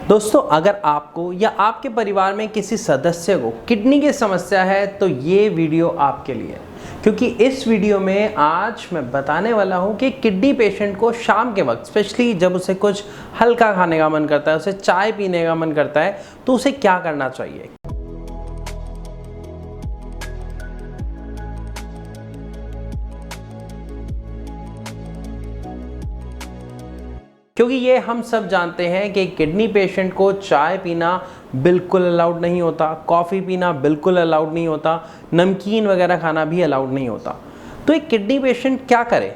दोस्तों, अगर आपको या आपके परिवार में किसी सदस्य को किडनी की समस्या है तो ये वीडियो आपके लिए है, क्योंकि इस वीडियो में आज मैं बताने वाला हूँ कि किडनी पेशेंट को शाम के वक्त, स्पेशली जब उसे कुछ हल्का खाने का मन करता है, उसे चाय पीने का मन करता है, तो उसे क्या करना चाहिए। क्योंकि ये हम सब जानते हैं कि किडनी पेशेंट को चाय पीना बिल्कुल अलाउड नहीं होता, कॉफ़ी पीना बिल्कुल अलाउड नहीं होता, नमकीन वगैरह खाना भी अलाउड नहीं होता। तो एक किडनी पेशेंट क्या करे?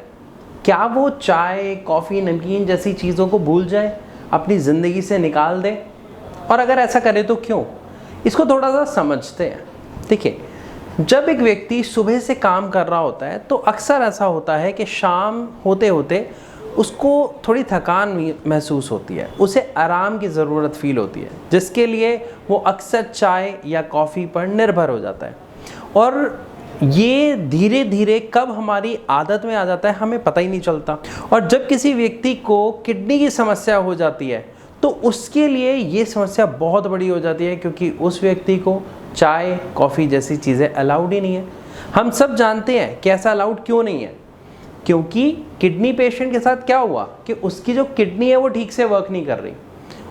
क्या वो चाय, कॉफ़ी, नमकीन जैसी चीज़ों को भूल जाए, अपनी ज़िंदगी से निकाल दे? और अगर ऐसा करे तो क्यों? इसको थोड़ा सा समझते हैं। देखिए, जब एक व्यक्ति सुबह से काम कर रहा होता है तो अक्सर ऐसा होता है कि शाम होते होते उसको थोड़ी थकान महसूस होती है, उसे आराम की ज़रूरत फील होती है, जिसके लिए वो अक्सर चाय या कॉफ़ी पर निर्भर हो जाता है। और ये धीरे धीरे कब हमारी आदत में आ जाता है हमें पता ही नहीं चलता। और जब किसी व्यक्ति को किडनी की समस्या हो जाती है तो उसके लिए ये समस्या बहुत बड़ी हो जाती है, क्योंकि उस व्यक्ति को चाय, कॉफ़ी जैसी चीज़ें अलाउड ही नहीं है। हम सब जानते हैं कि ऐसा अलाउड क्यों नहीं है, क्योंकि किडनी पेशेंट के साथ क्या हुआ कि उसकी जो किडनी है वो ठीक से वर्क नहीं कर रही,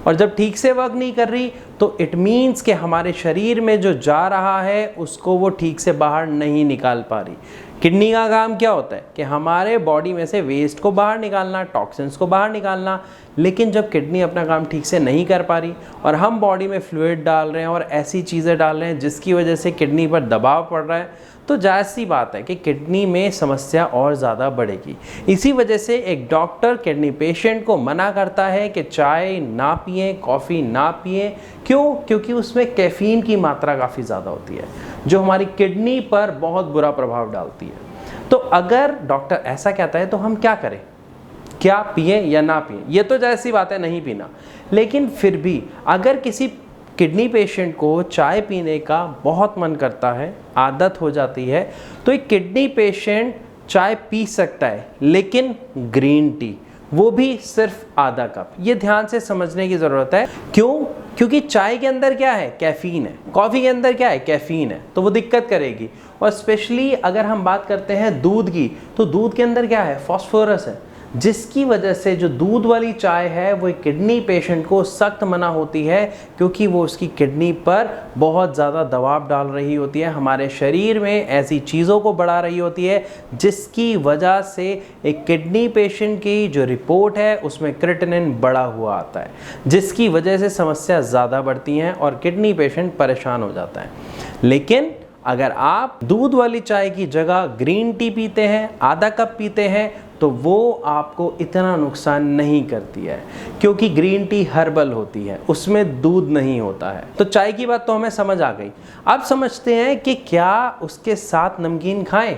और जब ठीक से वर्क नहीं कर रही तो इट मीन्स कि हमारे शरीर में जो जा रहा है उसको वो ठीक से बाहर नहीं निकाल पा रही। किडनी का काम क्या होता है कि हमारे बॉडी में से वेस्ट को बाहर निकालना, टॉक्सिन्स को बाहर निकालना। लेकिन जब किडनी अपना काम ठीक से नहीं कर पा रही और हम बॉडी में फ्लूइड डाल रहे हैं और ऐसी चीज़ें डाल रहे हैं जिसकी वजह से किडनी पर दबाव पड़ रहा है, तो जायज़ सी बात है कि किडनी में समस्या और ज़्यादा बढ़ेगी। इसी वजह से एक डॉक्टर किडनी पेशेंट को मना करता है कि चाय ना पिएं, कॉफ़ी ना पिएं। क्यों? क्योंकि उसमें कैफ़ीन की मात्रा काफ़ी ज़्यादा होती है, जो हमारी किडनी पर बहुत बुरा प्रभाव डालती है। तो अगर डॉक्टर ऐसा कहता है तो हम क्या करें? क्या पिएं या ना पिएं? ये तो जायज़ सी बात है नहीं पीना, लेकिन फिर भी अगर किसी किडनी पेशेंट को चाय पीने का बहुत मन करता है, आदत हो जाती है, तो एक किडनी पेशेंट चाय पी सकता है, लेकिन ग्रीन टी, वो भी सिर्फ आधा कप। ये ध्यान से समझने की ज़रूरत है। क्यों? क्योंकि चाय के अंदर क्या है? कैफ़ीन है। कॉफ़ी के अंदर क्या है? कैफ़ीन है। तो वो दिक्कत करेगी। और स्पेशली अगर हम बात करते हैं दूध की, तो दूध के अंदर क्या है? फॉस्फोरस है, जिसकी वजह से जो दूध वाली चाय है वो एक किडनी पेशेंट को सख्त मना होती है, क्योंकि वो उसकी किडनी पर बहुत ज़्यादा दबाव डाल रही होती है, हमारे शरीर में ऐसी चीज़ों को बढ़ा रही होती है, जिसकी वजह से एक किडनी पेशेंट की जो रिपोर्ट है उसमें क्रिएटिनिन बढ़ा हुआ आता है, जिसकी वजह से समस्या ज़्यादा बढ़ती हैं और किडनी पेशेंट परेशान हो जाता है। लेकिन अगर आप दूध वाली चाय की जगह ग्रीन टी पीते हैं, आधा कप पीते हैं, तो वो आपको इतना नुकसान नहीं करती है, क्योंकि ग्रीन टी हर्बल होती है, उसमें दूध नहीं होता है। तो चाय की बात तो हमें समझ आ गई। अब समझते हैं कि क्या उसके साथ नमकीन खाएं?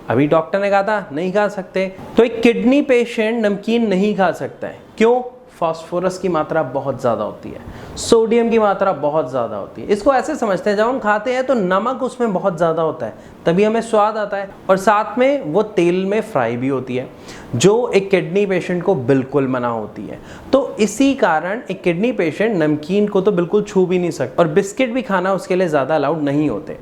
अभी डॉक्टर ने कहा था नहीं खा सकते, तो एक किडनी पेशेंट नमकीन नहीं खा सकता है। क्यों? फास्फोरस की मात्रा बहुत ज़्यादा होती है, सोडियम की मात्रा बहुत ज़्यादा होती है। इसको ऐसे समझते हैं, जब हम खाते हैं तो नमक उसमें बहुत ज़्यादा होता है, तभी हमें स्वाद आता है, और साथ में वो तेल में फ्राई भी होती है, जो एक किडनी पेशेंट को बिल्कुल मना होती है। तो इसी कारण एक किडनी पेशेंट नमकीन को तो बिल्कुल छू भी नहीं सकता, और बिस्किट भी खाना उसके लिए ज़्यादा अलाउड नहीं होते।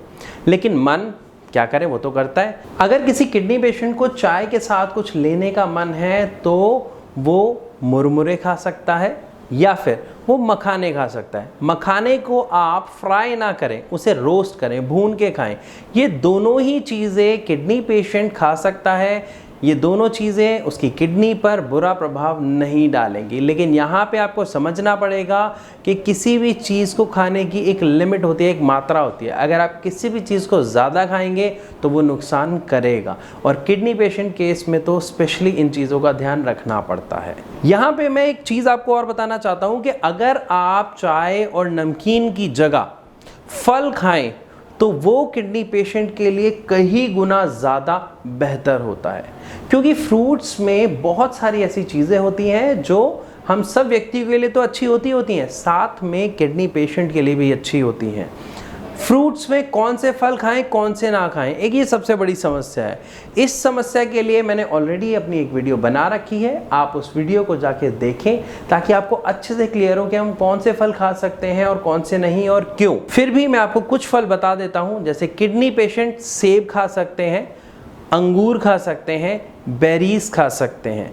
लेकिन मन क्या करे? वो तो करता है। अगर किसी किडनी पेशेंट को चाय के साथ कुछ लेने का मन है तो वो मुरमुरे खा सकता है या फिर वो मखाने खा सकता है। मखाने को आप फ्राई ना करें, उसे रोस्ट करें, भून के खाएं। ये दोनों ही चीज़ें किडनी पेशेंट खा सकता है। ये दोनों चीज़ें उसकी किडनी पर बुरा प्रभाव नहीं डालेंगी। लेकिन यहाँ पे आपको समझना पड़ेगा कि किसी भी चीज़ को खाने की एक लिमिट होती है, एक मात्रा होती है। अगर आप किसी भी चीज़ को ज़्यादा खाएंगे तो वो नुकसान करेगा, और किडनी पेशेंट केस में तो स्पेशली इन चीज़ों का ध्यान रखना पड़ता है। यहाँ पे मैं एक चीज़ आपको और बताना चाहता हूँ कि अगर आप चाय और नमकीन की जगह फल खाएं तो वो किडनी पेशेंट के लिए कई गुना ज़्यादा बेहतर होता है, क्योंकि फ्रूट्स में बहुत सारी ऐसी चीज़ें होती हैं जो हम सब व्यक्ति के लिए तो अच्छी होती हैं, साथ में किडनी पेशेंट के लिए भी अच्छी होती हैं। फ्रूट्स में कौन से फल खाएं कौन से ना खाएं, एक ये सबसे बड़ी समस्या है। इस समस्या के लिए मैंने ऑलरेडी अपनी एक वीडियो बना रखी है, आप उस वीडियो को जाके देखें ताकि आपको अच्छे से क्लियर हो कि हम कौन से फल खा सकते हैं और कौन से नहीं और क्यों। फिर भी मैं आपको कुछ फल बता देता हूं, जैसे किडनी पेशेंट सेब खा सकते हैं, अंगूर खा सकते हैं, बेरीज खा सकते हैं।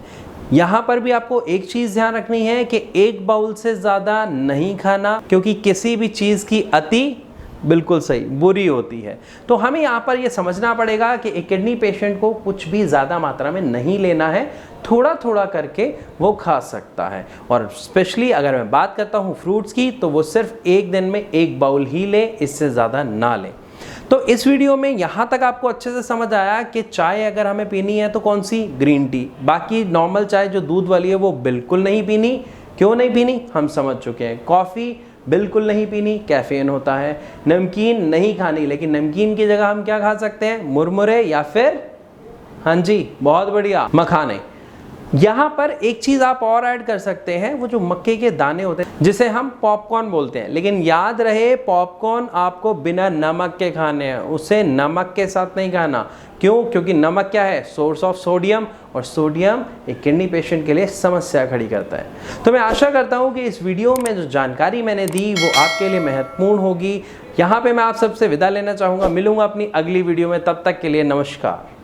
यहाँ पर भी आपको एक चीज़ ध्यान रखनी है कि एक बाउल से ज़्यादा नहीं खाना, क्योंकि किसी भी चीज़ की अति बिल्कुल सही बुरी होती है। तो हमें यहाँ पर ये समझना पड़ेगा कि एक किडनी पेशेंट को कुछ भी ज़्यादा मात्रा में नहीं लेना है, थोड़ा थोड़ा करके वो खा सकता है। और स्पेशली अगर मैं बात करता हूँ फ्रूट्स की, तो वो सिर्फ एक दिन में एक बाउल ही ले, इससे ज़्यादा ना लें। तो इस वीडियो में यहाँ तक आपको अच्छे से समझ आया कि चाय अगर हमें पीनी है तो कौन सी, ग्रीन टी। बाकी नॉर्मल चाय जो दूध वाली है वो बिल्कुल नहीं पीनी। क्यों नहीं पीनी हम समझ चुके हैं। कॉफ़ी बिल्कुल नहीं पीनी, कैफीन होता है। नमकीन नहीं खानी, लेकिन नमकीन की जगह हम क्या खा सकते हैं, मुरमुरे या फिर हाँ जी बहुत बढ़िया मखाने। यहाँ पर एक चीज़ आप और ऐड कर सकते हैं, वो जो मक्के के दाने होते हैं जिसे हम पॉपकॉर्न बोलते हैं। लेकिन याद रहे पॉपकॉर्न आपको बिना नमक के खाने हैं, उसे नमक के साथ नहीं खाना। क्यों? क्योंकि नमक क्या है, सोर्स ऑफ सोडियम, और सोडियम एक किडनी पेशेंट के लिए समस्या खड़ी करता है। तो मैं आशा करता हूँ कि इस वीडियो में जो जानकारी मैंने दी वो आपके लिए महत्वपूर्ण होगी। यहाँ पे मैं आप सबसे विदा लेना चाहूँगा, मिलूँगा अपनी अगली वीडियो में, तब तक के लिए नमस्कार।